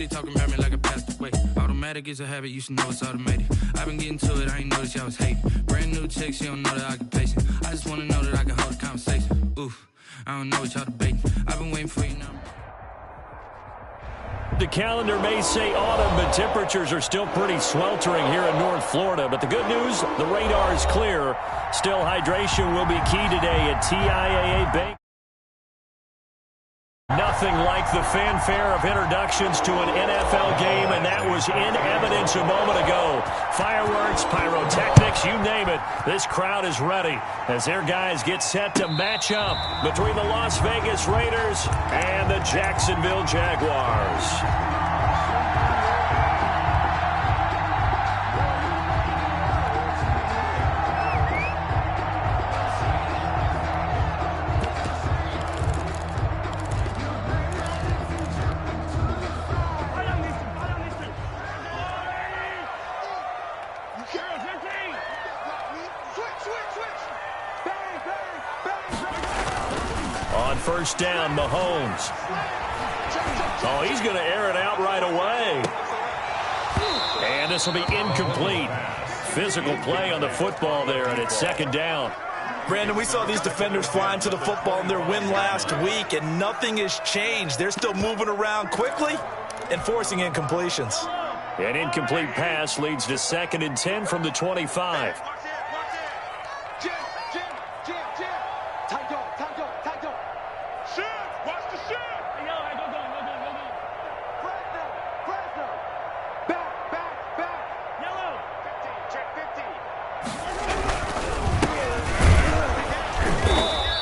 They talking about me like I passed away. Automatic is a habit, you should know it's automated. I've been getting to it, I ain't noticed y'all was hating. Brand new chick, she don't know the occupation. I just wanna know that I can hold a conversation. Oof, I don't know what y'all debating. I've been waiting for you now. The calendar may say autumn, but temperatures are still pretty sweltering here in North Florida. But the good news, the radar is clear. Still, hydration will be key today at TIAA Bank. Nothing like the fanfare of introductions to an NFL game, and that was in evidence a moment ago. Fireworks, pyrotechnics, you name it. This crowd is ready as their guys get set to match up between the Las Vegas Raiders and the Jacksonville Jaguars. On first down, Mahomes. Oh, he's going to air it out right away. And this will be incomplete. Physical play on the football there, and it's second down. Brandon, we saw these defenders flying to the football in their win last week, and nothing has changed. They're still moving around quickly and forcing incompletions. An incomplete pass leads to 2nd and 10 from the 25.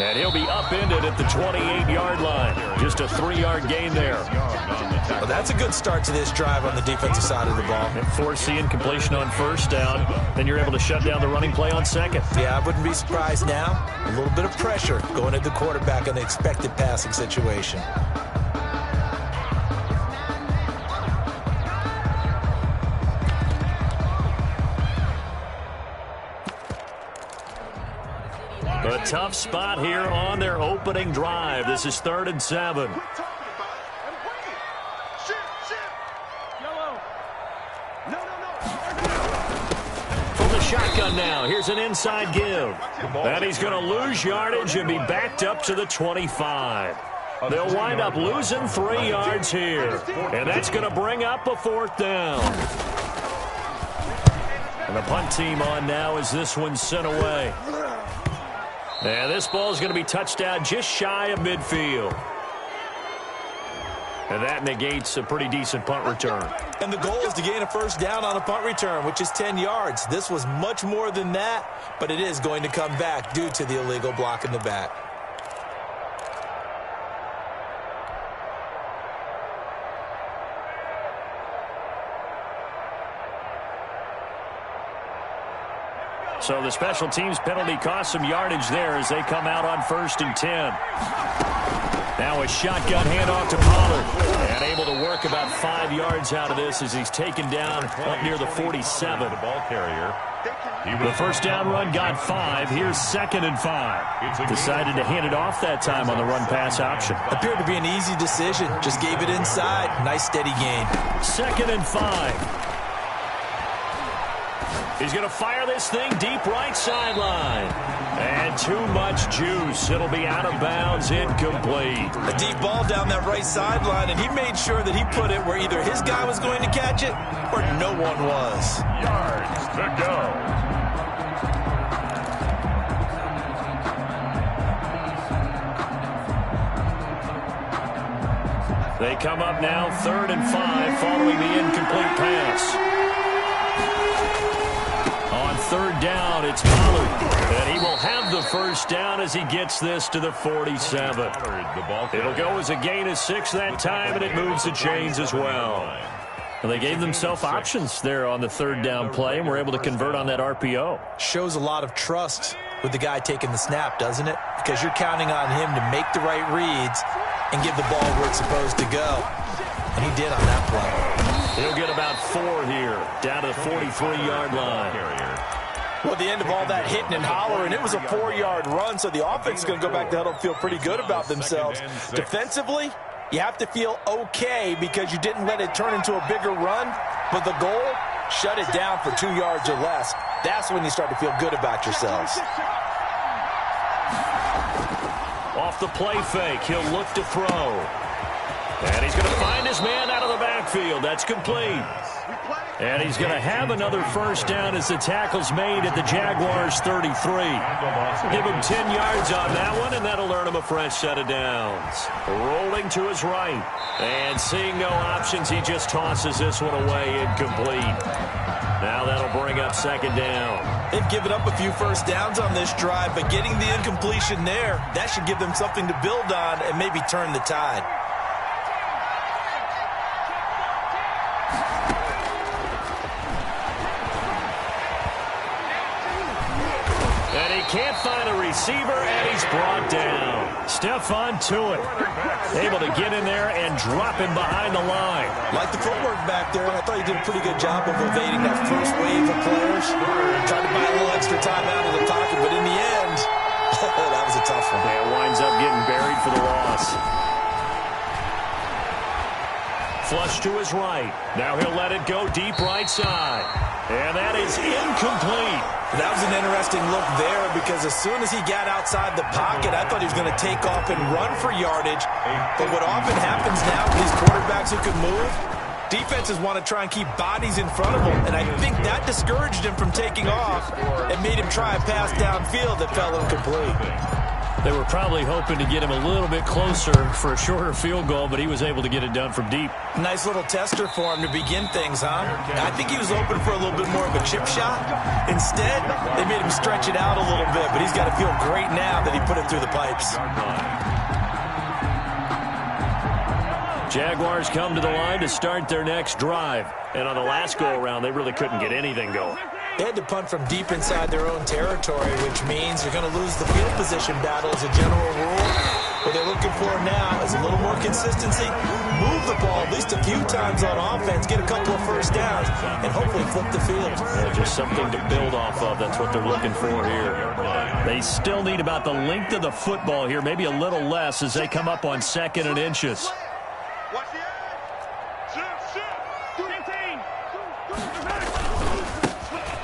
And he'll be upended at the 28-yard line. Just a 3-yard gain there. Well, that's a good start to this drive on the defensive side of the ball. And force the incompletion on first down. Then you're able to shut down the running play on second. Yeah, I wouldn't be surprised now. A little bit of pressure going at the quarterback in the expected passing situation. A tough spot here on their opening drive. This is 3rd and 7. From the shotgun now, here's an inside give. And he's going to lose yardage and be backed up to the 25. They'll wind up losing 3 yards here. And that's going to bring up a 4th down. And the punt team on now as this one's sent away. And this ball is going to be touched down just shy of midfield. And that negates a pretty decent punt return. And the goal is to gain a first down on a punt return, which is 10 yards. This was much more than that, but it is going to come back due to the illegal block in the back. So the special teams penalty cost some yardage there as they come out on 1st and 10. Now a shotgun handoff to Pollard. And able to work about 5 yards out of this as he's taken down up near the 47. The ball carrier. The first down run got 5. Here's 2nd and 5. Decided to hand it off that time on the run-pass option. Appeared to be an easy decision. Just gave it inside. Nice steady gain. 2nd and 5. He's going to fire this thing deep right sideline. And too much juice. It'll be out of bounds, incomplete. A deep ball down that right sideline, and he made sure that he put it where either his guy was going to catch it or no one was. Yards to go. They come up now 3rd and 5 following the incomplete pass. On 3rd down, it's Pollard. And he will have the first down as he gets this to the 47. It'll go as a gain of 6 that time, and it moves the chains as well. And they gave themselves options there on the 3rd down play, and were able to convert on that RPO. Shows a lot of trust with the guy taking the snap, doesn't it? Because you're counting on him to make the right reads and give the ball where it's supposed to go. And he did on that play. He'll get about 4 here, down to the 43-yard line. Well, at the end of all that hitting and hollering, it was a 4-yard run, so the offense is going to go back to huddle and feel pretty good about themselves. Defensively, You have to feel okay because you didn't let it turn into a bigger run, but the goal, shut it down for 2 yards or less. That's when you start to feel good about yourselves. Off the play fake, he'll look to throw. And he's going to find his man out of the backfield. That's complete. And he's going to have another first down as the tackle's made at the Jaguars' 33. Give him 10 yards on that one, and that'll earn him a fresh set of downs. Rolling to his right. And seeing no options, he just tosses this one away incomplete. Now that'll bring up second down. They've given up a few first downs on this drive, but getting the incompletion there, that should give them something to build on and maybe turn the tide. Can't find a receiver, and he's brought down. Stephon Tuitt able to get in there and drop him behind the line. Like the footwork back there, I thought he did a pretty good job of evading that first wave of players. Tried to buy a little extra time out of the pocket, but in the end, that was a tough one. Yeah, it winds up getting buried for the loss. Flush to his right. Now he'll let it go deep right side. And that is incomplete. That was an interesting look there because as soon as he got outside the pocket, I thought he was going to take off and run for yardage. But what often happens now with these quarterbacks who can move, defenses want to try and keep bodies in front of them. And I think that discouraged him from taking off and made him try a pass downfield that fell incomplete. They were probably hoping to get him a little bit closer for a shorter field goal, but he was able to get it done from deep. Nice little tester for him to begin things, huh? I think he was open for a little bit more of a chip shot. Instead, they made him stretch it out a little bit, but he's got to feel great now that he put it through the pipes. Jaguars come to the line to start their next drive. And on the last go-around, they really couldn't get anything going. They had to punt from deep inside their own territory, which means they're going to lose the field position battle as a general rule. What they're looking for now is a little more consistency, move the ball at least a few times on offense, get a couple of first downs, and hopefully flip the field. Yeah, just something to build off of. That's what they're looking for here. They still need about the length of the football here, maybe a little less as they come up on 2nd and inches.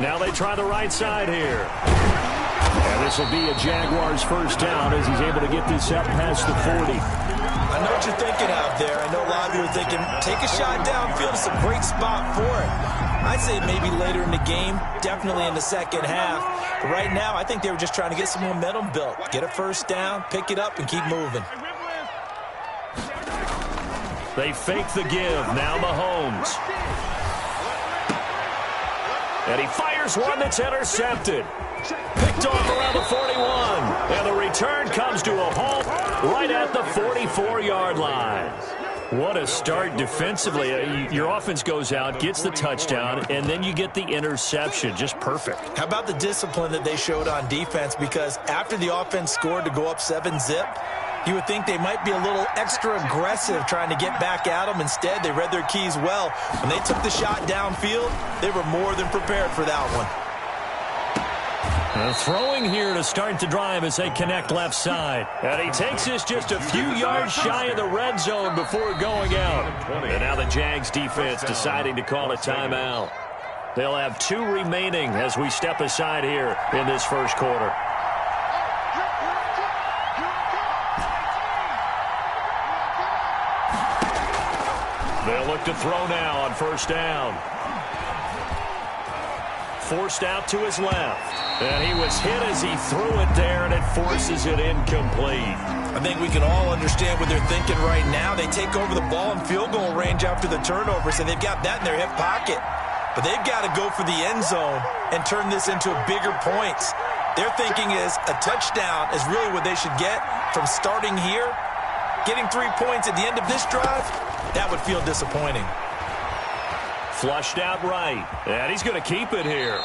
Now they try the right side here. And this will be a Jaguars first down as he's able to get this up past the 40. I know what you're thinking out there. I know a lot of you are thinking, take a shot downfield. It's a great spot for it. I'd say maybe later in the game, definitely in the second half. But right now, I think they were just trying to get some momentum built. Get a first down, pick it up, and keep moving. They fake the give. Now Mahomes. And he fires one that's intercepted. Picked off around the 41. And the return comes to a halt right at the 44-yard line. What a start defensively. Your offense goes out, gets the touchdown, and then you get the interception. Just perfect. How about the discipline that they showed on defense? Because after the offense scored to go up 7-zip, you would think they might be a little extra aggressive trying to get back at them. Instead, they read their keys well. When they took the shot downfield, they were more than prepared for that one. Throwing here to start the drive as they connect left side. And he takes this just a few yards shy of the red zone before going out. And now the Jags defense deciding to call a timeout. They'll have 2 remaining as we step aside here in this first quarter. They'll look to throw now on first down. Forced out to his left. And he was hit as he threw it there, and it forces it incomplete. I think we can all understand what they're thinking right now. They take over the ball in field goal range after the turnover, so they've got that in their hip pocket. But they've got to go for the end zone and turn this into bigger points. Their thinking is a touchdown is really what they should get from starting here. Getting 3 points at the end of this drive, that would feel disappointing. Flushed out right, and he's going to keep it here.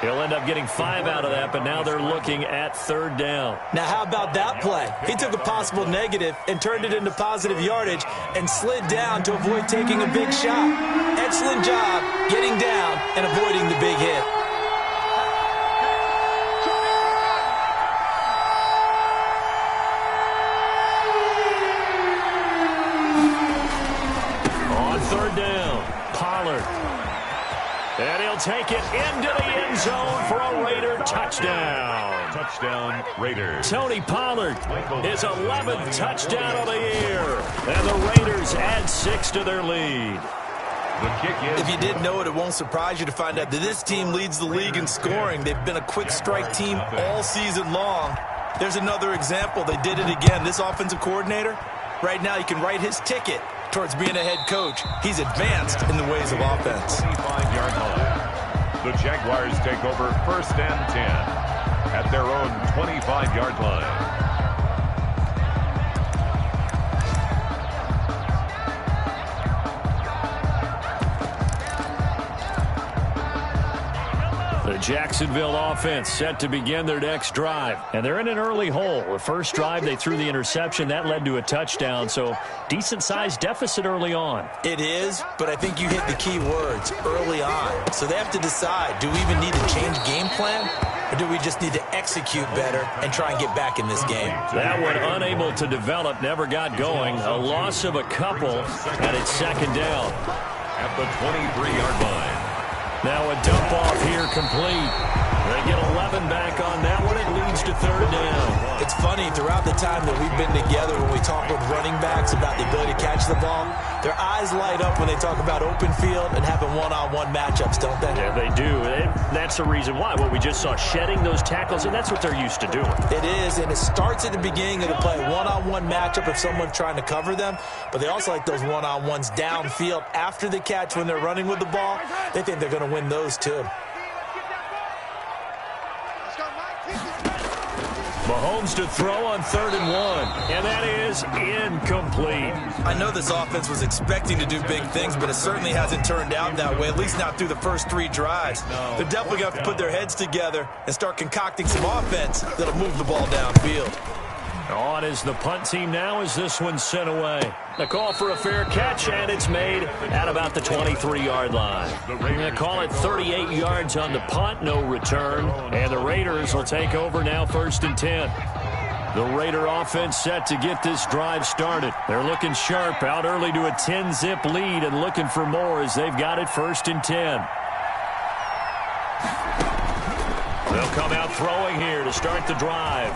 He'll end up getting 5 out of that, but now they're looking at third down. Now, how about that play? He took a possible negative and turned it into positive yardage and slid down to avoid taking a big shot. Excellent job getting down and avoiding the big hit. Pollard. And he'll take it into the end zone for a Raider touchdown. Touchdown, Raiders. Tony Pollard, his 11th touchdown of the year. And the Raiders add 6 to their lead. The kick is... If you didn't know it, it won't surprise you to find out that this team leads the league in scoring. They've been a quick strike team all season long. There's another example. They did it again. This offensive coordinator, right now, you can write his ticket towards being a head coach. He's advanced in the ways of offense. 25-yard line. The Jaguars take over 1st and 10 at their own 25-yard line. The Jacksonville offense set to begin their next drive. And they're in an early hole. The first drive, they threw the interception. That led to a touchdown. So decent-sized deficit early on. It is, but I think you hit the key words, early on. So they have to decide, do we even need to change game plan? Or do we just need to execute better and try and get back in this game? That one unable to develop, never got going. A loss of a couple, and it's 2nd down. At the 23-yard line. Now a dump off here complete. They get 11 back on that one. It leads to 3rd down. It's funny, throughout the time that we've been together, when we talk with running backs about the ability to catch the ball, their eyes light up when they talk about open field and having one-on-one matchups, don't they? Yeah, they do. That's the reason why. What we just saw, shedding those tackles, and that's what they're used to doing. It is, and it starts at the beginning of the play. One-on-one matchup if someone's trying to cover them, but they also like those one-on-ones downfield after the catch when they're running with the ball. They think they're going to win those too. Mahomes to throw on 3rd and 1, and that is incomplete. I know this offense was expecting to do big things, but it certainly hasn't turned out that way, at least not through the first 3 drives. They're definitely going to have to put their heads together and start concocting some offense that'll move the ball downfield. On is the punt team now as this one's sent away. The call for a fair catch, and it's made at about the 23-yard line. They call it 38 yards on the punt, no return. And the Raiders will take over now 1st and 10. The Raider offense set to get this drive started. They're looking sharp, out early to a 10-zip lead and looking for more as they've got it 1st and 10. They'll come out throwing here to start the drive.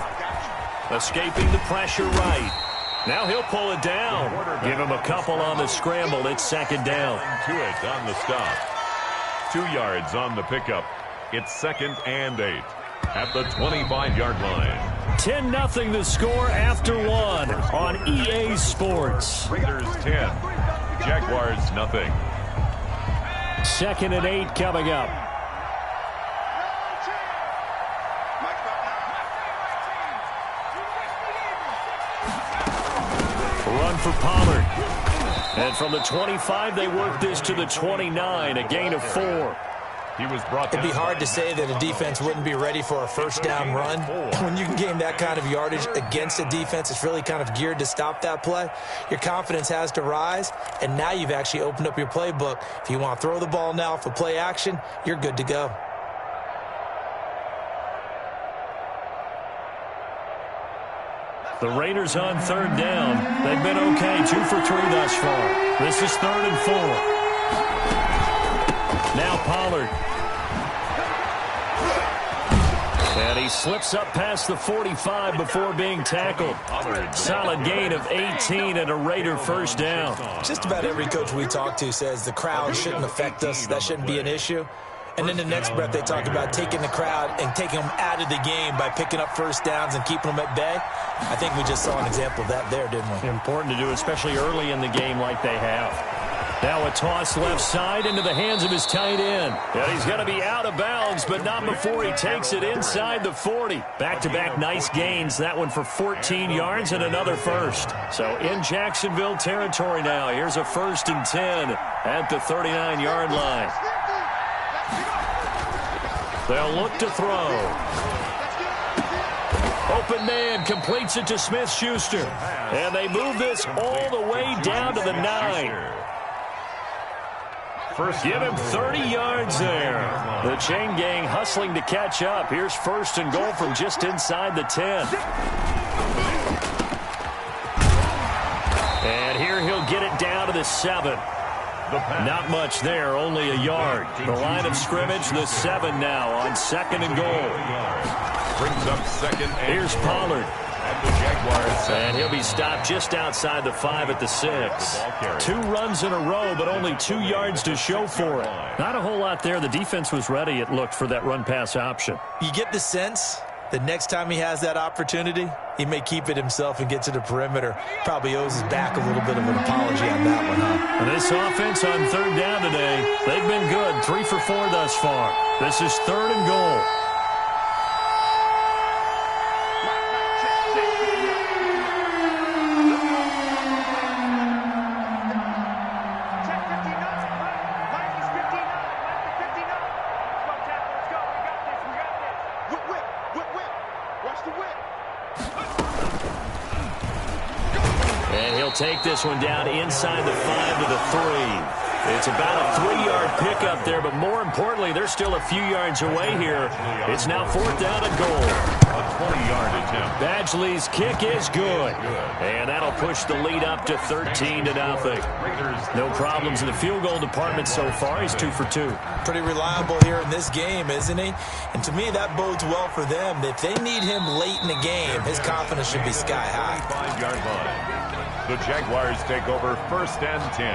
Escaping the pressure right. Now he'll pull it down. Give him a couple on the scramble. It's 2nd down. To it on the stop. 2 yards on the pickup. It's 2nd and 8 at the 25-yard line. 10-0 the score after 1 on EA Sports. Raiders 10. Jaguars nothing. 2nd and 8 coming up. Run for Pollard. And from the 25, they work this to the 29, a gain of 4. He was brought down. It'd be hard to say that a defense wouldn't be ready for a 1st down run. When you can gain that kind of yardage against a defense, it's really kind of geared to stop that play. Your confidence has to rise, and now you've actually opened up your playbook. If you want to throw the ball now for play action, you're good to go. The Raiders on 3rd down. They've been okay, 2 for 3 thus far. This is 3rd and 4. Now Pollard. And he slips up past the 45 before being tackled. Solid gain of 18 and a Raider 1st down. Just about every coach we talk to says the crowd shouldn't affect us. That shouldn't be an issue. And in the next breath, they talk about taking the crowd and taking them out of the game by picking up 1st downs and keeping them at bay. I think we just saw an example of that there, didn't we? Important to do, especially early in the game like they have. Now a toss left side into the hands of his tight end. And he's going to be out of bounds, but not before he takes it inside the 40. Back-to-back nice gains. That one for 14 yards and another 1st. So in Jacksonville territory now. Here's a 1st and 10 at the 39-yard line. They'll look to throw. Open man completes it to Smith-Schuster. And they move this all the way down to the 9. Give him 30 yards there. The chain gang hustling to catch up. Here's 1st and goal from just inside the 10. And here he'll get it down to the 7. Not much there, only a yard. The line of scrimmage, the 7 now on 2nd and goal. Brings up 2nd and Here's Pollard. And the Jaguars. And he'll be stopped just outside the 5 at the 6. 2 runs in a row, but only 2 yards to show for it. Not a whole lot there. The defense was ready, it looked, for that run-pass option. You get the sense that next time he has that opportunity, he may keep it himself and get to the perimeter. Probably owes his back a little bit of an apology on that one, huh? And this offense on 3rd down today, they've been good. 3 for 4 thus far. This is 3rd and goal. Take this one down inside the 5 to the 3. It's about a 3-yard pickup there, but more importantly, they're still a few yards away here. It's now 4th down and goal. A 20-yard attempt. Badgley's kick is good. And that'll push the lead up to 13-0. No problems in the field goal department so far. He's 2 for 2. Pretty reliable here in this game, isn't he? And to me, that bodes well for them. If they need him late in the game, his confidence should be sky high. 5-yard line. The Jaguars take over 1st and 10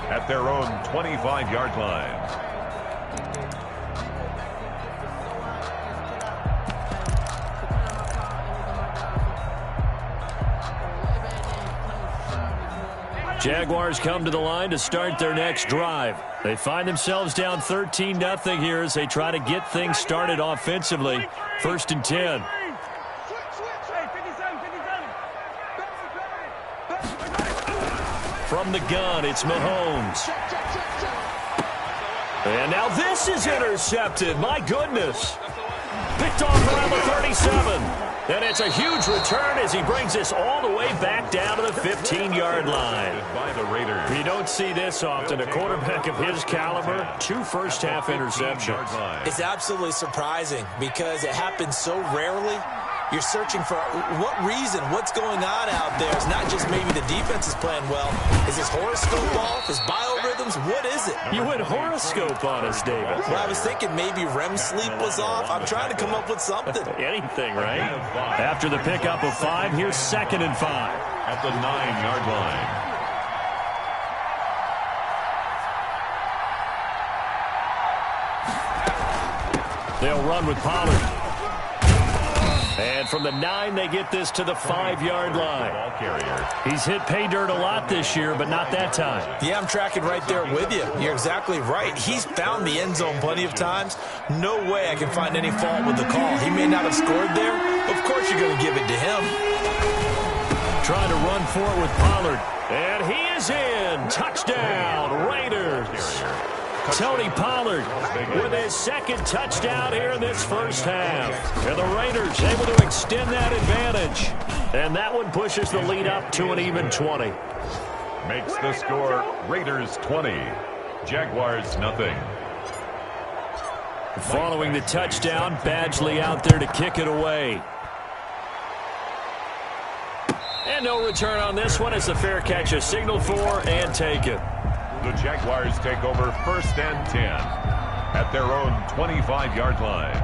at their own 25-yard line. Jaguars come to the line to start their next drive. They find themselves down 13-0 here as they try to get things started offensively. 1st and 10. From the gun, it's Mahomes. And now this is intercepted. My goodness. Picked off around the 37. And it's a huge return as he brings this all the way back down to the 15-yard line. By the Raiders. You don't see this often. A quarterback of his caliber, 2 first-half interceptions. It's absolutely surprising because it happens so rarely. You're searching for what reason, what's going on out there. It's not just maybe the defense is playing well. Is his horoscope off? His biorhythms? What is it? You went horoscope on us, David. Well, I was thinking maybe REM sleep was off. I'm trying to come up with something. Anything, right? After the pickup of 5, here's 2nd and 5. At the 9-yard line. They'll run with Pollard. And from the 9, they get this to the 5-yard line. He's hit pay dirt a lot this year, but not that time. Yeah, I'm tracking right there with you. You're exactly right. He's found the end zone plenty of times. No way I can find any fault with the call. He may not have scored there. Of course you're going to give it to him. Trying to run for it with Pollard. And he is in. Touchdown, Raiders. Tony Pollard with his 2nd touchdown here in this first half. And the Raiders able to extend that advantage. And that one pushes the lead up to an even 20. Makes the score Raiders 20, Jaguars nothing. Following the touchdown, Badgley out there to kick it away. And no return on this one as the fair catch is signaled for and taken. The Jaguars take over 1st and 10 at their own 25-yard line.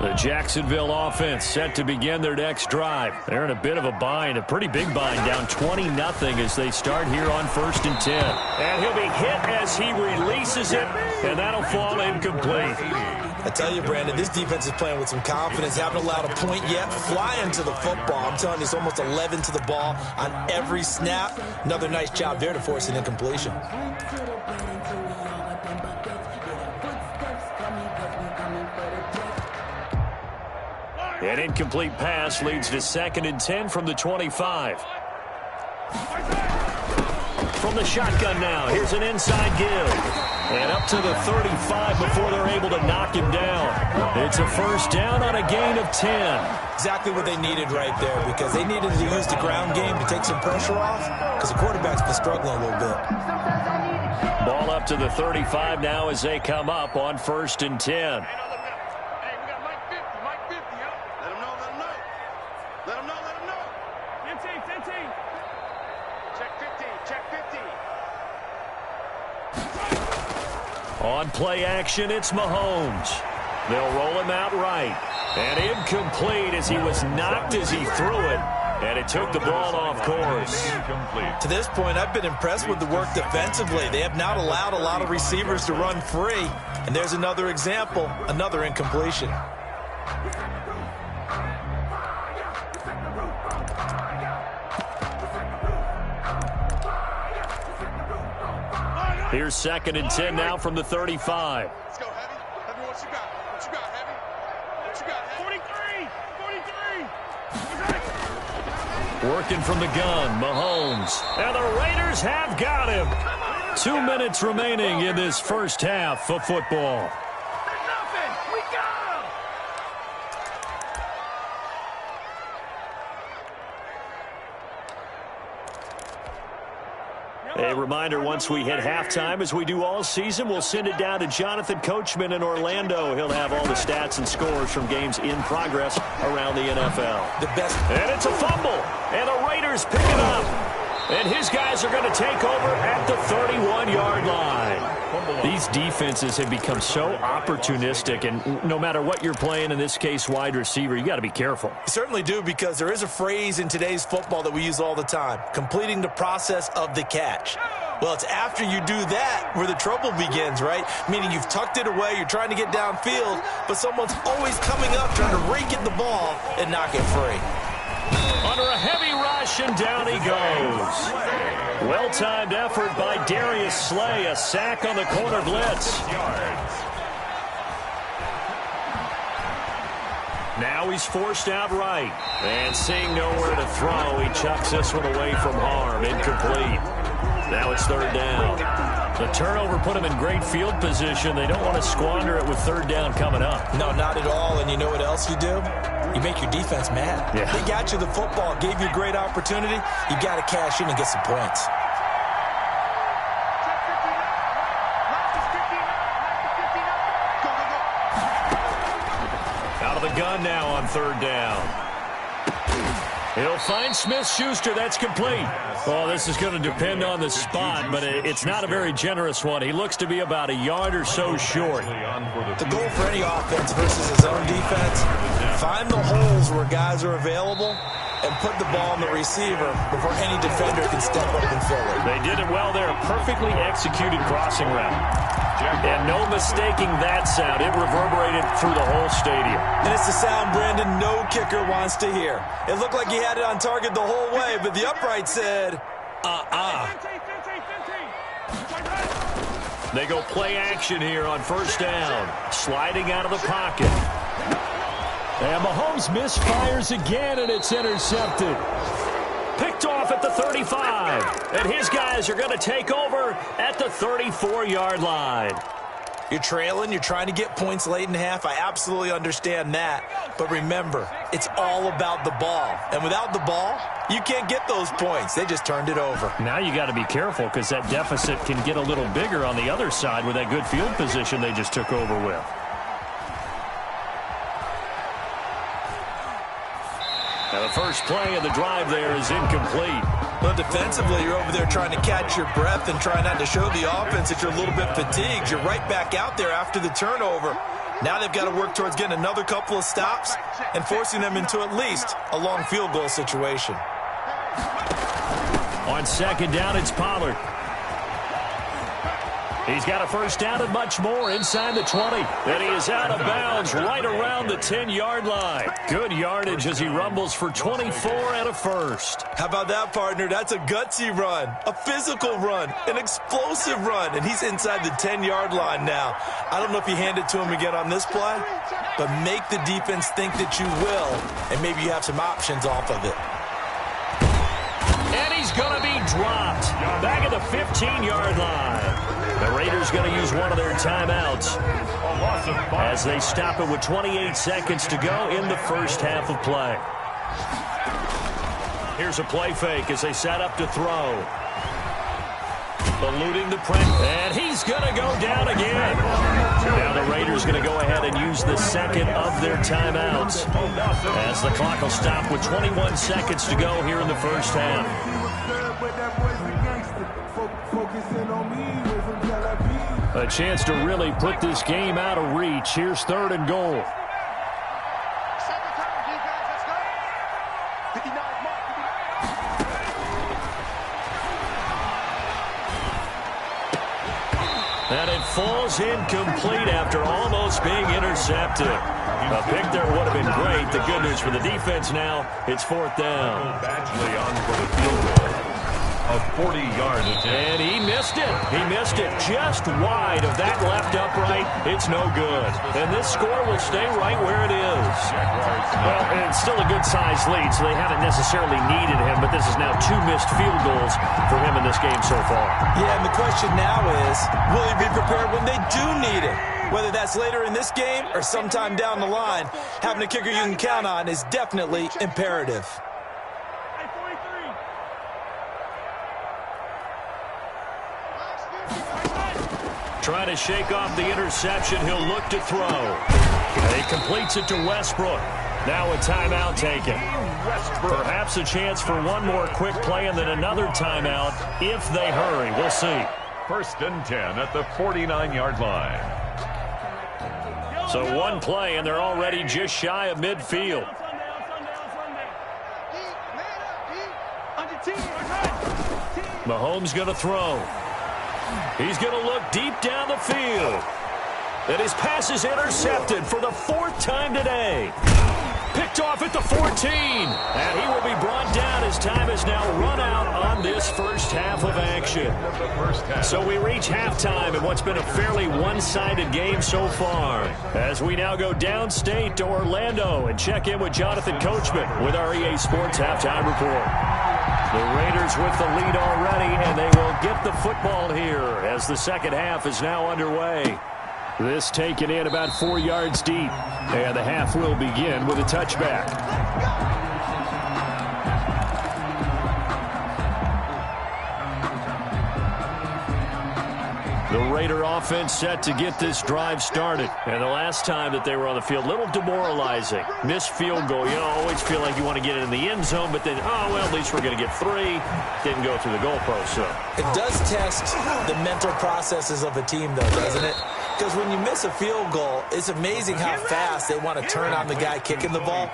The Jacksonville offense set to begin their next drive. They're in a bit of a bind, a pretty big bind, down 20-0 as they start here on 1st and 10. And he'll be hit as he releases it, and that'll fall incomplete. I tell you, Brandon, this defense is playing with some confidence. Haven't allowed a point yet. Flying to the football. I'm telling you, it's almost 11 to the ball on every snap. Another nice job there to force an incompletion. An incomplete pass leads to 2nd and 10 from the 25. From the shotgun now, here's an inside give. And up to the 35 before they're able to knock him down. It's a 1st down on a gain of 10. Exactly what they needed right there, because they needed to use the ground game to take some pressure off, because the quarterback's been struggling a little bit. Ball up to the 35 now as they come up on 1st and 10. On play action, it's Mahomes. They'll roll him out right. And incomplete as he was knocked as he threw it. And it took the ball off course. To this point, I've been impressed with the work defensively. They have not allowed a lot of receivers to run free. And there's another example, another incompletion. Here's 2nd and 10 now from the 35. Let's go, Heavy. Heavy, what you got? What you got, Heavy? What you got, Heavy? 43! 43! Working from the gun, Mahomes. And the Raiders have got him. 2 minutes remaining in this first half of football. A reminder, once we hit halftime, as we do all season, we'll send it down to Jonathan Coachman in Orlando. He'll have all the stats and scores from games in progress around the NFL. The best. And it's a fumble. And the Raiders pick it up. And his guys are going to take over at the 31-yard line. These defenses have become so opportunistic, and no matter what you're playing, in this case wide receiver, you got to be careful. You certainly do, because there is a phrase in today's football that we use all the time: completing the process of the catch. Well, it's after you do that where the trouble begins, right? Meaning you've tucked it away, you're trying to get downfield, but someone's always coming up trying to rake at the ball and knock it free. Under a heavy rush, and down he goes. Well-timed effort by Darius Slay. A sack on the corner blitz. Now he's forced out right. And seeing nowhere to throw, he chucks this one away from harm. Incomplete. Now it's 3rd down. The turnover put him in great field position. They don't want to squander it with 3rd down coming up. No, not at all. And you know what else you do? You make your defense mad. Yeah. They got you the football, gave you a great opportunity. You got to cash in and get some points. Out of the gun now on 3rd down. He'll find Smith-Schuster. That's complete. Well, this is going to depend on the spot, but it's not a very generous one. He looks to be about a yard or so short. The goal for any offense versus his own defense: find the holes where guys are available and put the ball on the receiver before any defender can step up and fill it. They did it well there. A perfectly executed crossing route. And no mistaking that sound. It reverberated through the whole stadium. And it's the sound, Brandon, no kicker wants to hear. It looked like he had it on target the whole way, but the upright said, They go play action here on 1st down. Sliding out of the pocket. And Mahomes misfires again, and it's intercepted. Picked off at the 35. And his guys are going to take over at the 34-yard line. You're trailing, you're trying to get points late in half. I absolutely understand that. But remember, it's all about the ball. And without the ball, you can't get those points. They just turned it over. Now you got to be careful, because that deficit can get a little bigger on the other side with that good field position they just took over with. Now the first play of the drive there is incomplete. Well, defensively, you're over there trying to catch your breath and try not to show the offense that you're a little bit fatigued. You're right back out there after the turnover. Now they've got to work towards getting another couple of stops and forcing them into at least a long field goal situation. On 2nd down, it's Pollard. He's got a 1st down and much more inside the 20. And he is out of bounds right around the 10-yard line. Good yardage as he rumbles for 24 and a 1st. How about that, partner? That's a gutsy run, a physical run, an explosive run, and he's inside the 10-yard line now. I don't know if you hand it to him again on this play, but make the defense think that you will, and maybe you have some options off of it. And he's going to be dropped back at the 15-yard line. The Raiders going to use one of their timeouts as they stop it with 28 seconds to go in the first half of play. Here's a play fake as they set up to throw. Eluding the press, and he's going to go down again. Now the Raiders going to go ahead and use the second of their timeouts as the clock will stop with 21 seconds to go here in the first half. A chance to really put this game out of reach. Here's 3rd and goal. And it falls incomplete after almost being intercepted. A pick there would have been great. The good news for the defense now, it's 4th down. Badgley on for the field goal. A 40-yard attempt. And he missed it. He missed it just wide of that left upright. It's no good. And this score will stay right where it is. Well, it's still a good-sized lead, so they haven't necessarily needed him, but this is now 2 missed field goals for him in this game so far. Yeah, and the question now is, will he be prepared when they do need it? Whether that's later in this game or sometime down the line, having a kicker you can count on is definitely imperative. Trying to shake off the interception. He'll look to throw. And he completes it to Westbrook. Now a timeout taken. Perhaps a chance for one more quick play and then another timeout if they hurry. We'll see. 1st and 10 at the 49-yard line. So one play, and they're already just shy of midfield. Mahomes going to throw. He's going to look deep down the field. And his pass is intercepted for the 4th time today. Picked off at the 14. And he will be brought down as time has now run out on this first half of action. So we reach halftime in what's been a fairly one-sided game so far. As we now go downstate to Orlando and check in with Jonathan Coachman with our EA Sports Halftime Report. The Raiders with the lead already, and they will get the football here as the second half is now underway. This taken in about 4 yards deep, and the half will begin with a touchback. The Raider offense set to get this drive started. And the last time that they were on the field, a little demoralizing. Missed field goal. You know, always feel like you want to get it in the end zone, but then, oh, well, at least we're going to get 3. Didn't go through the goalpost, so. It does test the mental processes of a team, though, doesn't it? Because when you miss a field goal, it's amazing how fast they want to turn on the guy kicking the ball.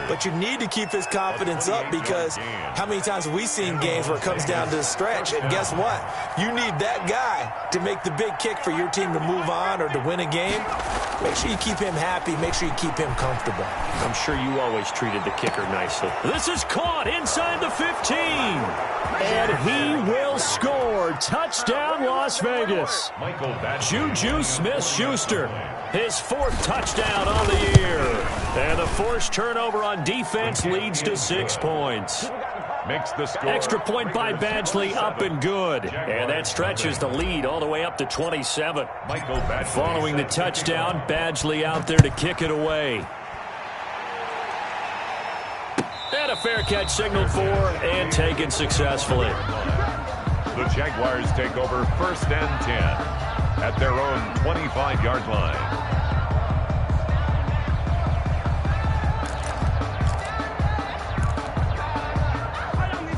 But you need to keep his confidence up because how many times have we seen games where it comes down to the stretch? And guess what? You need that guy to make the big kick for your team to move on or to win a game. Make sure you keep him happy. Make sure you keep him comfortable. I'm sure you always treated the kicker nicely. This is caught inside the 15. And he will score. Touchdown, Las Vegas. Juju Smith-Schuster, his 4th touchdown on the year. And the forced turnover on defense leads to 6 points. Makes the score. Extra point by Badgley, up and good. And that stretches the lead all the way up to 27. Following the touchdown, Badgley out there to kick it away. And a fair catch signaled for and taken successfully. The Jaguars take over 1st and 10 at their own 25-yard line.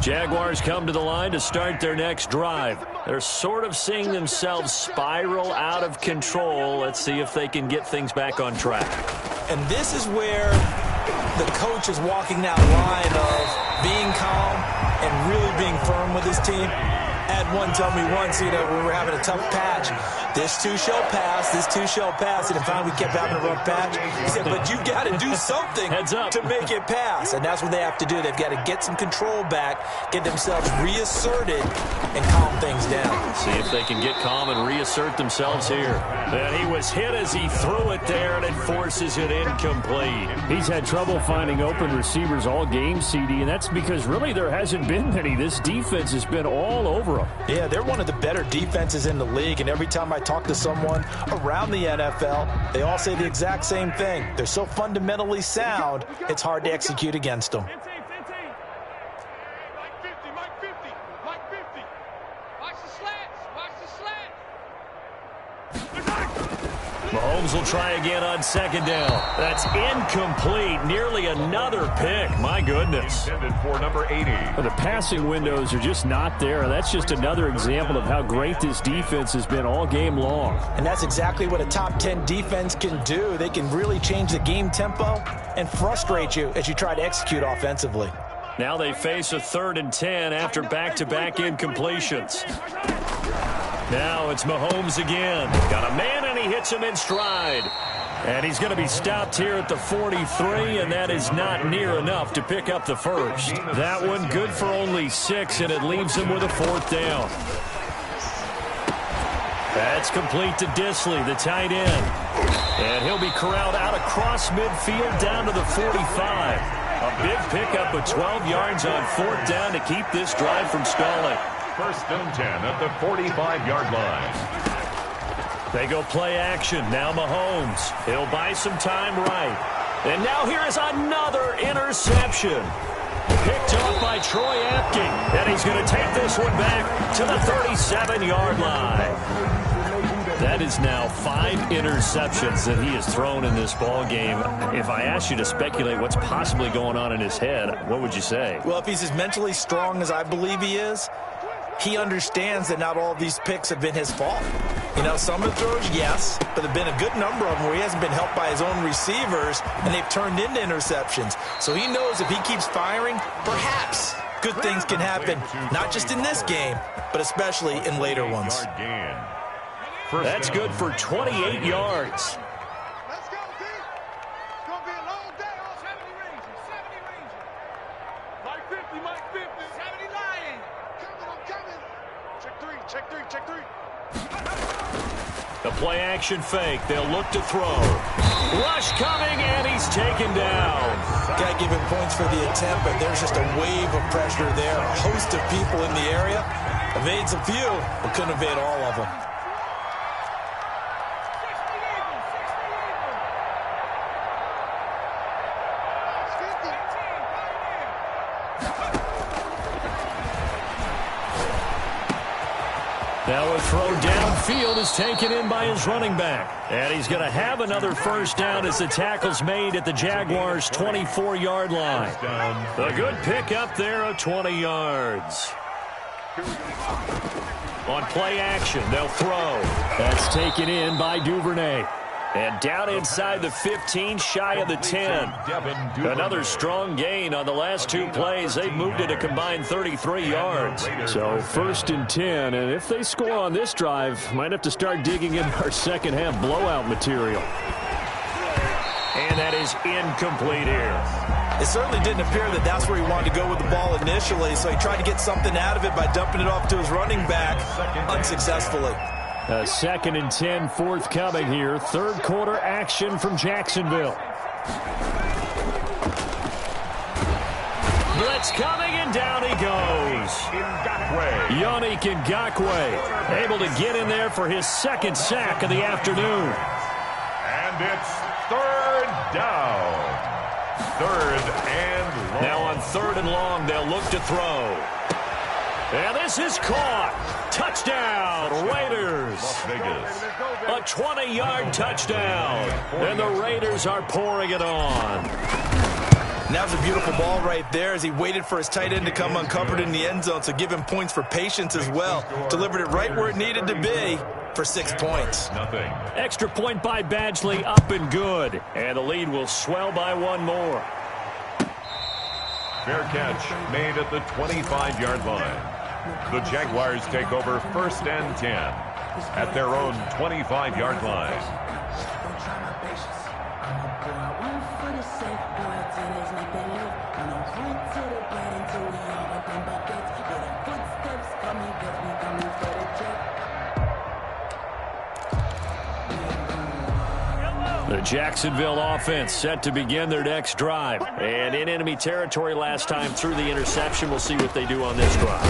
Jaguars come to the line to start their next drive. They're sort of seeing themselves spiral out of control. Let's see if they can get things back on track. And this is where the coach is walking that line of being calm and really being firm with his team. Had one tell me once, you know, we were having a tough patch. This too shall pass, this too shall pass. And finally we kept having a rough patch. He said, but you got to do something to make it pass. And that's what they have to do. They've got to get some control back, get themselves reasserted, and calm things down. See if they can get calm and reassert themselves here. And he was hit as he threw it there, and it forces it incomplete. He's had trouble finding open receivers all game, CD, and that's because really there hasn't been many. This defense has been all over them. Yeah, they're one of the better defenses in the league, and every time I talk to someone around the NFL, they all say the exact same thing. They're so fundamentally sound, it's hard to execute against them. Mahomes will try again on second down. That's incomplete. Nearly another pick. My goodness. Intended for number 80. Well, the passing windows are just not there. That's just another example of how great this defense has been all game long. And that's exactly what a top 10 defense can do. They can really change the game tempo and frustrate you as you try to execute offensively. Now they face a 3rd and 10 after back-to-back incompletions. Now it's Mahomes again. Got a man, and he hits him in stride. And he's going to be stopped here at the 43, and that is not near enough to pick up the first. That one good for only 6, and it leaves him with a 4th down. That's complete to Disley, the tight end. And he'll be corralled out across midfield down to the 45. A big pickup of 12 yards on 4th down to keep this drive from stalling. 1st and 10 at the 45-yard line. They go play action. Now Mahomes. He'll buy some time right. And now here is another interception. Picked off by Troy Apke. And he's going to take this one back to the 37-yard line. That is now 5 interceptions that he has thrown in this ball game. If I asked you to speculate what's possibly going on in his head, what would you say? Well, if he's as mentally strong as I believe he is, he understands that not all of these picks have been his fault. You know, some of the throws, yes, but there have been a good number of them where he hasn't been helped by his own receivers, and they've turned into interceptions. So he knows if he keeps firing, perhaps good things can happen, not just in this game, but especially in later ones. That's good for 28 yards. Let's go, D. It's going to be a long day on 70 Rangers. 70 Rangers. Mike 50, Mike 50. 70 Lions. I'm coming. Check 3, check 3, check 3. The play action fake. They'll look to throw. Rush coming, and he's taken down. Got to give him points for the attempt, but there's just a wave of pressure there. A host of people in the area. Evades a few, but couldn't evade all of them. Now a throw downfield is taken in by his running back. And he's going to have another 1st down as the tackle's made at the Jaguars' 24-yard line. A good pickup there of 20 yards. On play action, they'll throw. That's taken in by Duvernay. And down inside the 15, shy of the 10. Another strong gain on the last 2 plays. They've moved it a combined 33 yards. So 1st and 10, and if they score on this drive, might have to start digging in our second half blowout material. And that is incomplete here. It certainly didn't appear that that's where he wanted to go with the ball initially, so he tried to get something out of it by dumping it off to his running back unsuccessfully. A 2nd and 10 forthcoming here. 3rd quarter action from Jacksonville. Blitz coming, and down he goes. Yannick Ngakoue able to get in there for his 2nd sack of the afternoon. And it's 3rd down. 3rd and long. Now on 3rd and long, they'll look to throw. And this is caught. Touchdown, Raiders. Las Vegas. A 20-yard touchdown. And the Raiders are pouring it on. And that was a beautiful ball right there as he waited for his tight end to come uncovered in the end zone, so give him points for patience as well. Delivered it right where it needed to be for 6 points. Nothing. Extra point by Badgley, up and good. And the lead will swell by 1 more. Fair catch made at the 25-yard line. The Jaguars take over 1st and 10 at their own 25-yard line. The Jacksonville offense set to begin their next drive. And in enemy territory last time through the interception. We'll see what they do on this drive.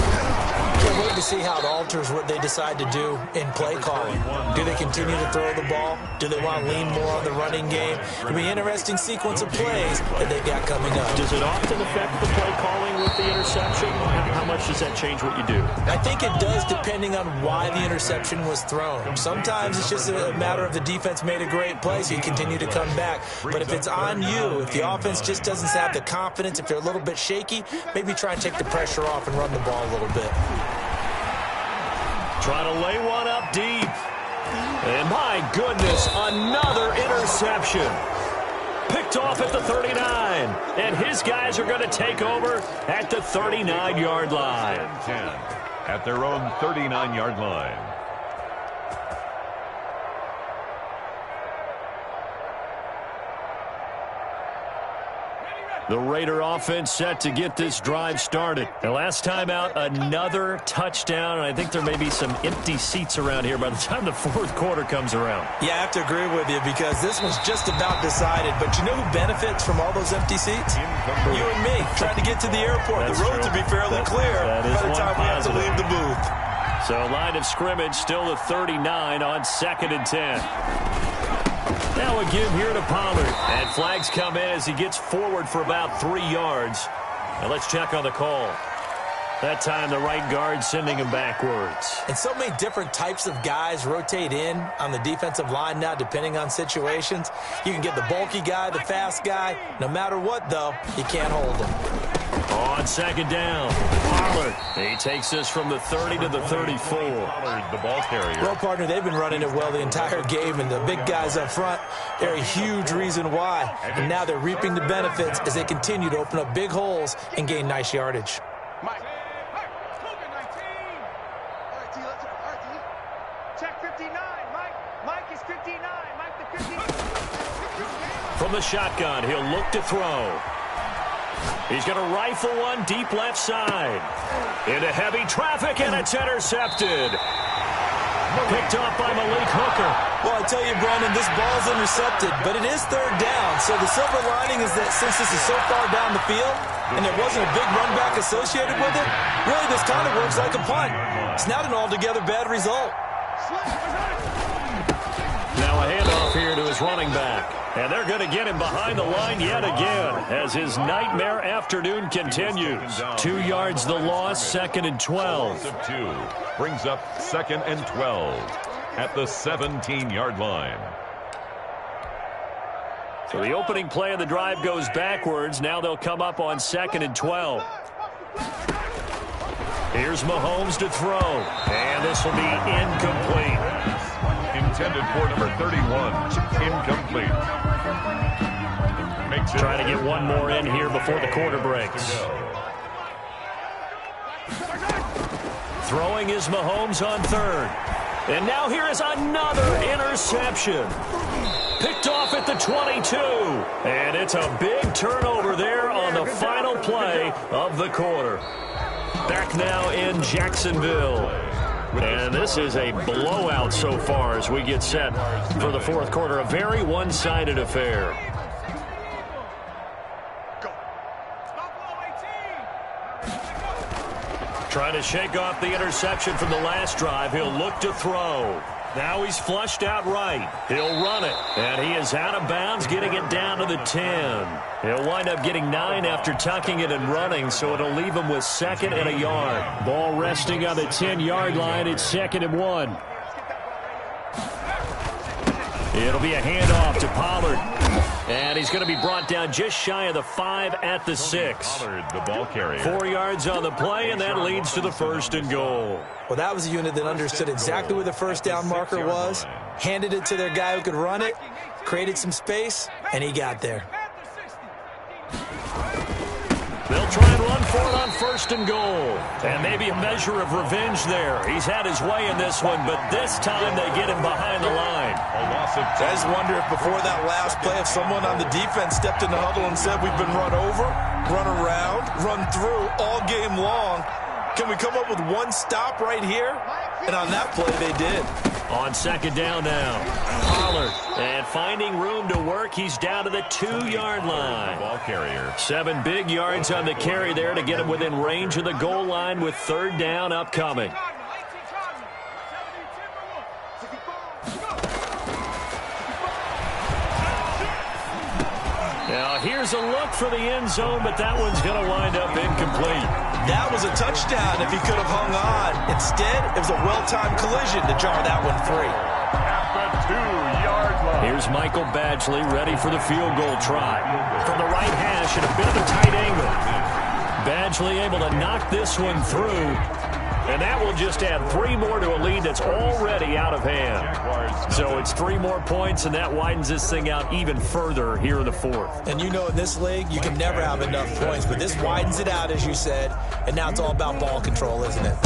can't wait to see how it alters what they decide to do in play calling. Do they continue to throw the ball? Do they want to lean more on the running game? It'll be an interesting sequence of plays that they've got coming up. Does it often affect the play calling with the interception? How much does that change what you do? I think it does, depending on why the interception was thrown. Sometimes it's just a matter of the defense made a great play, so you continue to come back. But if it's on you, if the offense just doesn't have the confidence, if they're a little bit shaky, maybe try and take the pressure off and run the ball a little bit. Trying to lay one up deep. And my goodness, another interception. Picked off at the 39. And his guys are going to take over at the 39-yard line. 10 at their own 39-yard line. The Raider offense set to get this drive started. And last time out, another touchdown. And I think there may be some empty seats around here by the time the fourth quarter comes around. Yeah, I have to agree with you because this one's just about decided. But you know who benefits from all those empty seats? You and me, trying to get to the airport. That's the roads will be fairly clear by the time we have to leave the booth. So line of scrimmage still the 39 on 2nd and 10. Now a give here to Pollard. And flags come in as he gets forward for about 3 yards. Now let's check on the call. That time the right guard sending him backwards. And so many different types of guys rotate in on the defensive line now depending on situations. You can get the bulky guy, the fast guy. No matter what, though, you can't hold them. On 2nd down, Pollard. He takes this from the 30 to the 34. Pollard, the ball carrier. Well, partner, they've been running it well the entire game, and the big guys up front, they're a huge reason why. And now they're reaping the benefits as they continue to open up big holes and gain nice yardage. Mike. Check 59, Mike. Mike is 59. Mike the 59. From the shotgun, he'll look to throw. He's going to rifle one deep left side. Into heavy traffic, and it's intercepted. Picked off by Malik Hooker. Well, I tell you, Brandon, this ball's intercepted, but it is 3rd down. So the silver lining is that since this is so far down the field and there wasn't a big run back associated with it, really this kind of works like a punt. It's not an altogether bad result. Now a handoff here to his running back. And they're going to get him behind the line yet again as his nightmare afternoon continues. 2 yards the loss, 2nd and 12. Of 2 brings up 2nd and 12 at the 17-yard line. So the opening play of the drive goes backwards. Now they'll come up on 2nd and 12. Here's Mahomes to throw. And this will be incomplete. Intended for number 31, incomplete. Trying to get one more in here before the quarter breaks. Throwing is Mahomes on 3rd. And now here is another interception. Picked off at the 22. And it's a big turnover there on the final play of the quarter. Back now in Jacksonville. And this is a blowout so far as we get set for the fourth quarter. A very one-sided affair. Trying to shake off the interception from the last drive. He'll look to throw. Now he's flushed out right. He'll run it. And he is out of bounds, getting it down to the 10. He'll wind up getting 9 after tucking it and running, so it'll leave him with 2nd and a yard. Ball resting on the 10-yard line. It's 2nd and 1. It'll be a handoff to Pollard. And he's going to be brought down just shy of the 5 at the 6. Pollard, the ball carrier. 4 yards on the play, and that leads to the 1st and goal. Well, that was a unit that understood exactly where the first down marker was, handed it to their guy who could run it, created some space, and he got there. They'll try and run for it on 1st and goal. And maybe a measure of revenge there. He's had his way in this one, but this time they get him behind the line. I just wonder if before that last play, if someone on the defense stepped in the huddle and said, we've been run over, run around, run through all game long. Can we come up with one stop right here? And on that play, they did. On second down now. Pollard. And finding room to work, he's down to the 2-yard line. Ball carrier. 7 big yards on the carry there to get him within range of the goal line with third down upcoming. Now here's a look for the end zone, but that one's going to wind up incomplete. That was a touchdown if he could have hung on. Instead, it was a well-timed collision to jar that one free. At the 2-yard line. Here's Michael Badgley ready for the field goal try. From the right hash at a bit of a tight angle. Badgley able to knock this one through. And that will just add 3 more to a lead that's already out of hand. So it's 3 more points, and that widens this thing out even further here in the fourth. And you know in this league, you can never have enough points, but this widens it out, as you said, and now it's all about ball control, isn't it?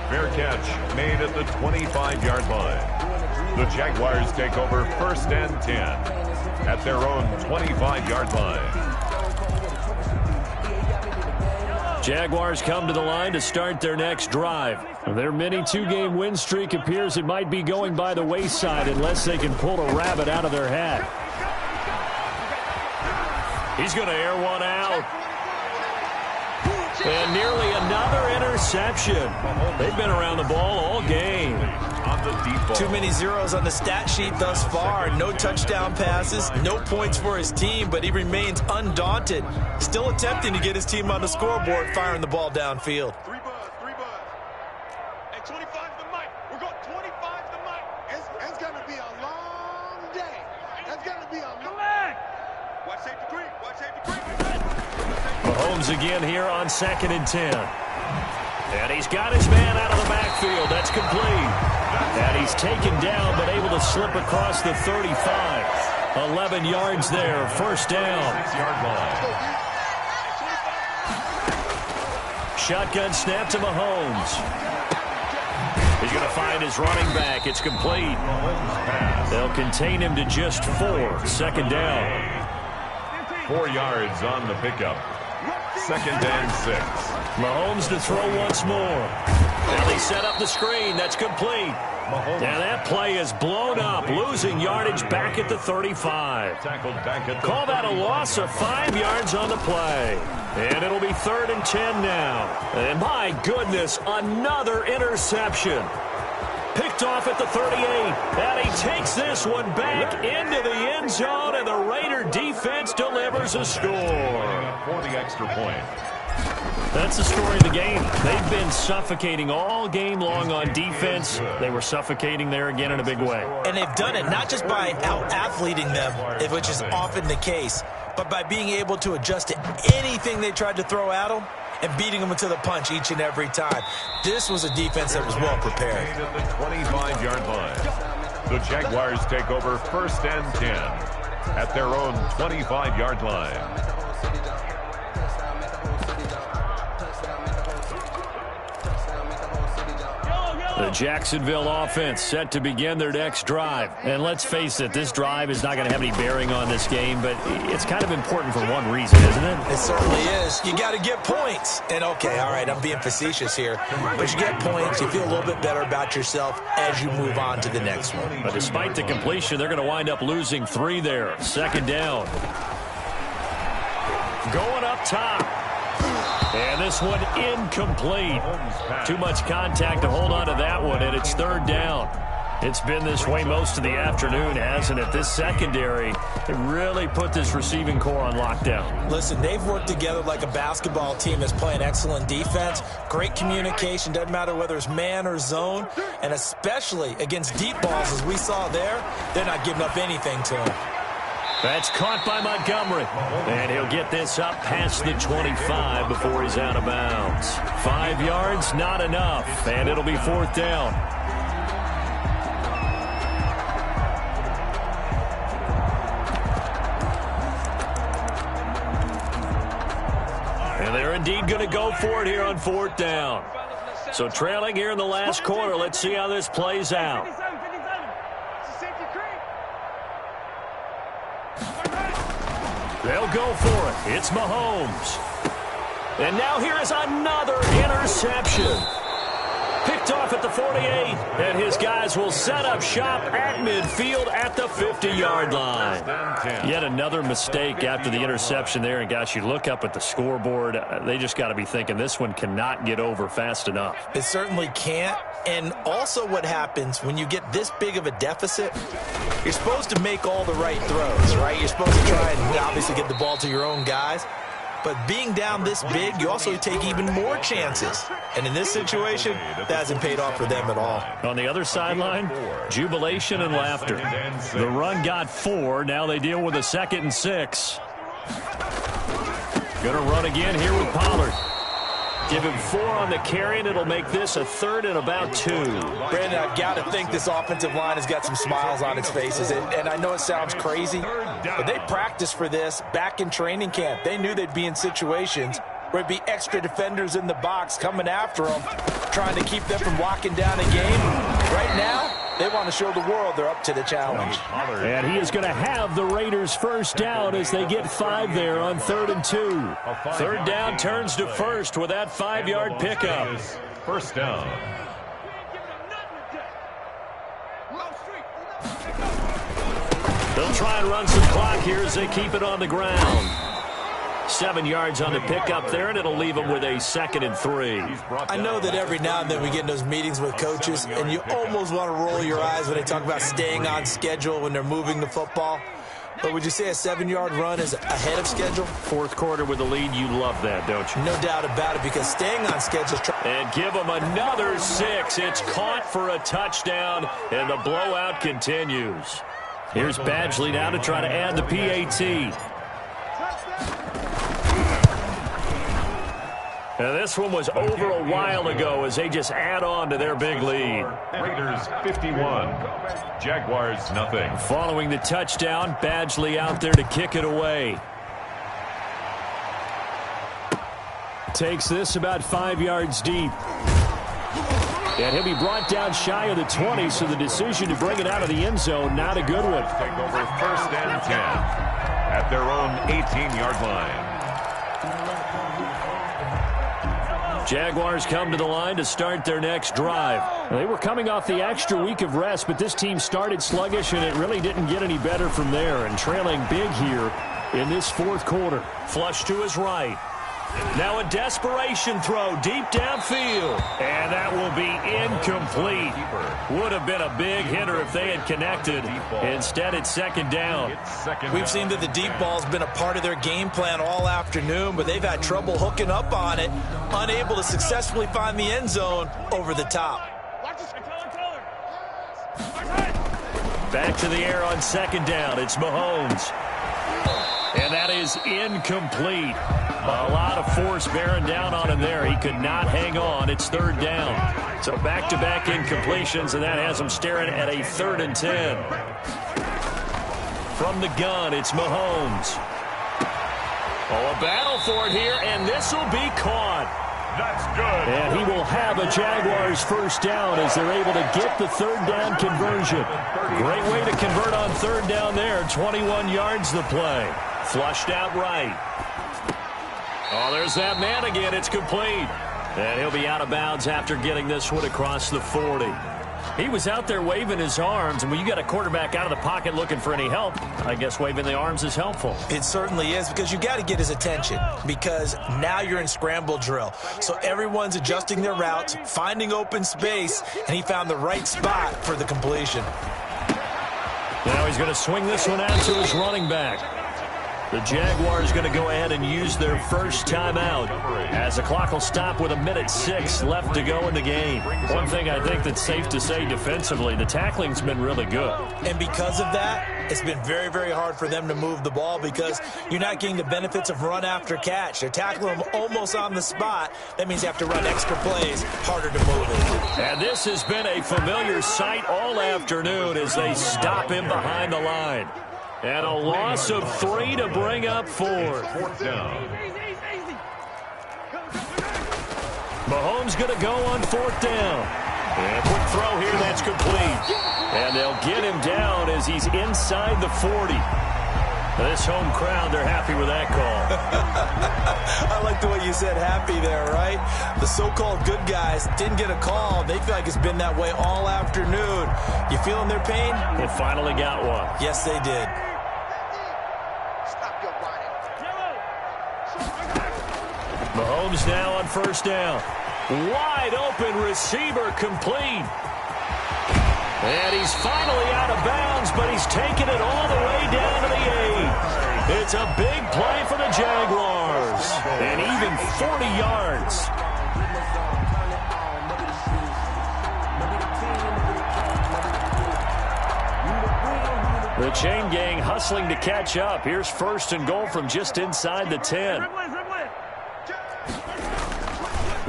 Fair catch made at the 25-yard line. The Jaguars take over 1st and 10 at their own 25-yard line. Jaguars come to the line to start their next drive. Their mini 2-game win streak appears it might be going by the wayside unless they can pull a rabbit out of their hat. He's going to air one out. And nearly another interception. They've been around the ball all game. Too many zeros on the stat sheet thus far. No touchdown passes, no points for his team, but he remains undaunted. Still attempting to get his team on the scoreboard, firing the ball downfield. 3 buzz. And 25 the mic. We're going 25 the mic. It's going to be a long day. It's going to be a long day. Watch safety creep. Watch safety creep. Mahomes again here on 2nd and 10. And he's got his man out of the backfield. That's complete. And he's taken down, but able to slip across the 35. 11 yards there, 1st down. 6-yard line. Shotgun snap to Mahomes. He's going to find his running back. It's complete. They'll contain him to just 4. 2nd down. 4 yards on the pickup. 2nd and 6. Mahomes to throw once more. Now they set up the screen. That's complete. And that play is blown up, losing yardage back at the 35. Tackled back at the Call that a loss of 5 yards on the play. And it'll be 3rd and 10 now. And my goodness, another interception. Picked off at the 38. And he takes this one back into the end zone, and the Raider defense delivers a score. for the extra point. That's the story of the game. They've been suffocating all game long on defense. They were suffocating there again in a big way. And they've done it not just by out-athleting them, which is often the case, but by being able to adjust to anything they tried to throw at them and beating them to the punch each and every time. This was a defense that was well prepared. At the 25-yard line, the Jaguars take over 1st and 10 at their own 25-yard line. The Jacksonville offense set to begin their next drive. And let's face it, this drive is not going to have any bearing on this game, but it's kind of important for one reason, isn't it? It certainly is. You got to get points. And okay, all right, I'm being facetious here, but you get points, you feel a little bit better about yourself as you move on to the next one. But despite the completion, they're going to wind up losing 3 there. 2nd down. Going up top. And this one incomplete. Too much contact to hold on to that one, and it's 3rd down. It's been this way most of the afternoon, hasn't it? This secondary, it really put this receiving core on lockdown. Listen, they've worked together like a basketball team that's playing excellent defense. Great communication, doesn't matter whether it's man or zone, and especially against deep balls as we saw there, they're not giving up anything to them. That's caught by Montgomery. And he'll get this up past the 25 before he's out of bounds. 5 yards, not enough. And it'll be 4th down. And they're indeed going to go for it here on 4th down. So trailing here in the last quarter. Let's see how this plays out. They'll go for it. It's Mahomes. And now here is another interception. Picked off at the 48, and his guys will set up shop at midfield at the 50-yard line. Yet another mistake after the interception there, and gosh, you look up at the scoreboard, they just got to be thinking this one cannot get over fast enough. It certainly can't, and also what happens when you get this big of a deficit, you're supposed to make all the right throws, right? You're supposed to try and obviously get the ball to your own guys. But being down this big, you also take even more chances. And in this situation, that hasn't paid off for them at all. On the other sideline, jubilation and laughter. The run got 4. Now they deal with a 2nd and 6. Going to run again here with Pollard. Give him 4 on the carry, and it'll make this a 3rd and about 2. Brandon, I've got to think this offensive line has got some smiles on its faces. And I know it sounds crazy, but they practiced for this back in training camp. They knew they'd be in situations where it'd be extra defenders in the box coming after them, trying to keep them from locking down a game. Right now, they want to show the world they're up to the challenge. And he is going to have the Raiders first down as they get 5 there on 3rd and 2. 3rd down turns to 1st with that 5-yard pickup. First down. They'll try and run some clock here as they keep it on the ground. 7 yards on the pickup there, and it'll leave them with a 2nd and 3. I know that every now and then we get in those meetings with coaches, and you almost want to roll your eyes when they talk about staying on schedule when they're moving the football. But would you say a 7-yard run is ahead of schedule? 4th quarter with the lead, you love that, don't you? No doubt about it, because staying on schedule... And give them another 6. It's caught for a touchdown, and the blowout continues. Here's Badgley now to try to add the PAT. Now this one was over a while ago as they just add on to their big lead. Raiders 51, Jaguars nothing. Following the touchdown, Badgley out there to kick it away. Takes this about 5 yards deep. And he'll be brought down shy of the 20, so the decision to bring it out of the end zone, not a good one. Take over 1st and 10 at their own 18-yard line. Jaguars come to the line to start their next drive. They were coming off the extra week of rest, but this team started sluggish, and it really didn't get any better from there, and trailing big here in this 4th quarter. Flush to his right. Now a desperation throw deep downfield, and that will be incomplete. Would have been a big hitter if they had connected. Instead, it's 2nd down. We've seen that the deep ball's been a part of their game plan all afternoon, but they've had trouble hooking up on it, unable to successfully find the end zone over the top. Back to the air on 2nd down. It's Mahomes. And that is incomplete. A lot of force bearing down on him there. He could not hang on. It's 3rd down. So back-to-back incompletions, and that has him staring at a 3rd and 10. From the gun, it's Mahomes. Oh, a battle for it here, and this will be caught. That's good. And he will have a Jaguars first down as they're able to get the 3rd down conversion. Great way to convert on 3rd down there. 21 yards the play. Flushed out right. Oh, there's that man again. It's complete. And he'll be out of bounds after getting this one across the 40. He was out there waving his arms, and when you got a quarterback out of the pocket looking for any help, I guess waving the arms is helpful. It certainly is, because you got to get his attention, because now you're in scramble drill. So everyone's adjusting their routes, finding open space, and he found the right spot for the completion. Now he's going to swing this one out to his running back. The Jaguars going to go ahead and use their first timeout as the clock will stop with 1:06 left to go in the game. One thing I think that's safe to say defensively, the tackling's been really good. And because of that, it's been very, very hard for them to move the ball because you're not getting the benefits of run after catch. They're tackling them almost on the spot. That means you have to run extra plays, harder to move it. And this has been a familiar sight all afternoon as they stop him behind the line. And a loss of 3 to bring up 4. 4th down. Mahomes going to go on 4th down. And a quick throw here, that's complete. And they'll get him down as he's inside the 40. This home crowd, they're happy with that call. I like the way you said happy there, right? The so-called good guys didn't get a call. They feel like it's been that way all afternoon. You feeling their pain? It finally got one. Yes, they did. Stop your running. Mahomes now on first down. Wide open receiver complete. And he's finally out of bounds, but he's taken it all the way down to the 8. It's a big play for the Jaguars. And even 40 yards. The chain gang hustling to catch up. Here's first and goal from just inside the 10.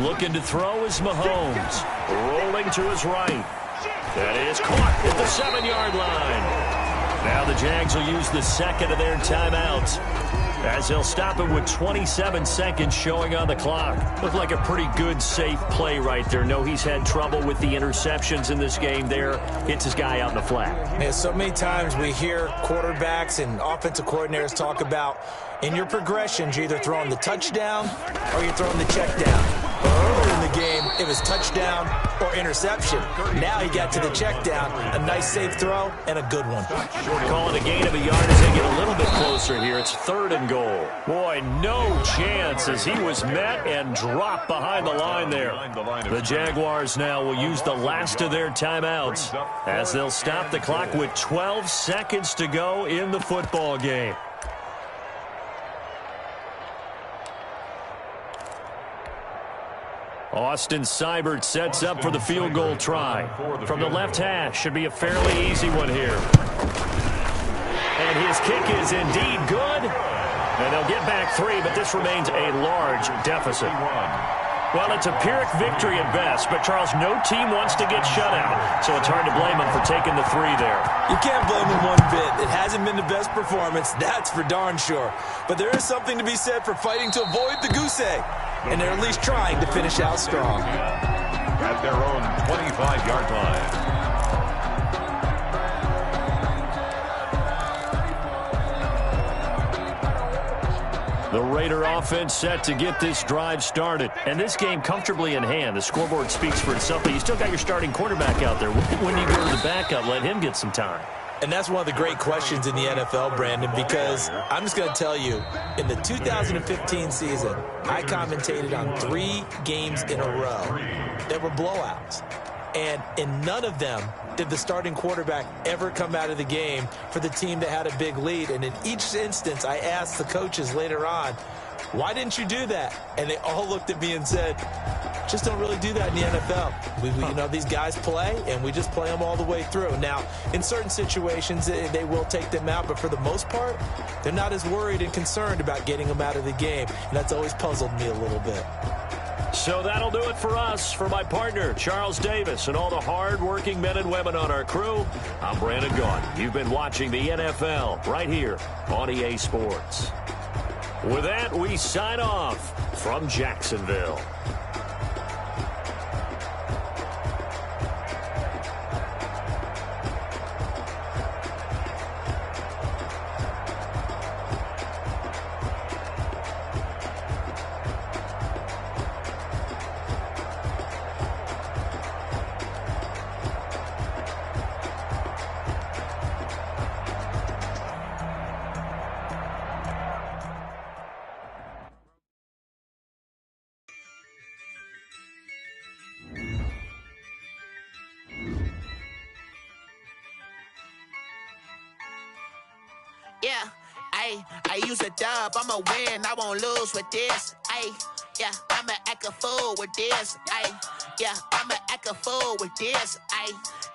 Looking to throw is Mahomes. Rolling to his right. That is caught at the 7-yard line. Now the Jags will use the second of their timeouts, as they'll stop it with 27 seconds showing on the clock. Looked like a pretty good, safe play right there. No, he's had trouble with the interceptions in this game there. Hits his guy out in the flat. Yeah, so many times we hear quarterbacks and offensive coordinators talk about in your progressions, you're either throwing the touchdown or you're throwing the check down. Earlier in the game, it was touchdown or interception. Now he got to the check down, a nice safe throw, and a good one. Calling a gain of a yard as they get a little bit closer here. It's third and goal. Boy, no chance as he was met and dropped behind the line there. The Jaguars now will use the last of their timeouts as they'll stop the clock with 12 seconds to go in the football game. Austin Seibert sets up for the field goal try. From the left hash, should be a fairly easy one here. And his kick is indeed good. And they'll get back 3, but this remains a large deficit. Well, it's a Pyrrhic victory at best, but Charles, no team wants to get shut out, so it's hard to blame them for taking the 3 there. You can't blame them one bit. It hasn't been the best performance, that's for darn sure. But there is something to be said for fighting to avoid the goose egg. And they're at least trying to finish out strong. At their own 25-yard line. The Raider offense set to get this drive started. And this game comfortably in hand. The scoreboard speaks for itself, but you still got your starting quarterback out there. When you go to the backup, let him get some time. And that's one of the great questions in the NFL, Brandon, because I'm just going to tell you, in the 2015 season, I commentated on 3 games in a row that were blowouts. And in none of them did the starting quarterback ever come out of the game for the team that had a big lead. And in each instance, I asked the coaches later on, why didn't you do that? And they all looked at me and said, just don't really do that in the NFL. You know, these guys play, and we just play them all the way through. Now, in certain situations, they will take them out, but for the most part, they're not as worried and concerned about getting them out of the game. And that's always puzzled me a little bit. So that'll do it for us. For my partner, Charles Davis, and all the hard-working men and women on our crew, I'm Brandon Gaudin. You've been watching the NFL right here on EA Sports. With that, we sign off from Jacksonville. Yeah, I use a dub, I'ma win, I won't lose with this. Yeah, I'ma act a fool with this. Yeah, I'ma act a fool with this.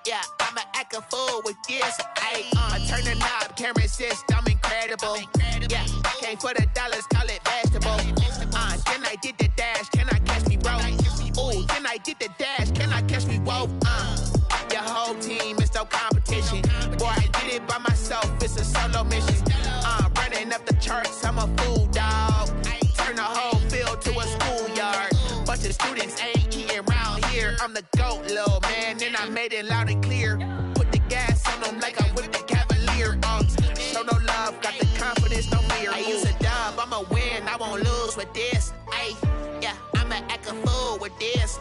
Yeah, I'ma act a fool with this. I turn the knob, can't resist, I'm incredible. Yeah, came for the dollars, call it vegetable. Then I did the dash, can I catch me, bro? Ooh, then I did the dash, can I catch me, whoa? Your whole team is no competition. Boy, I did it by myself, it's a solo mission. Running up the charts, I'm a fool, dog. Turn the whole field to a schoolyard. Bunch of students ain't eating around here. I'm the GOAT, little man, and I made it loud and clear. Put the gas on them like I'm with the Cavalier. Show no love, got the confidence. with this. Ay, yeah, I'ma act a fool with this.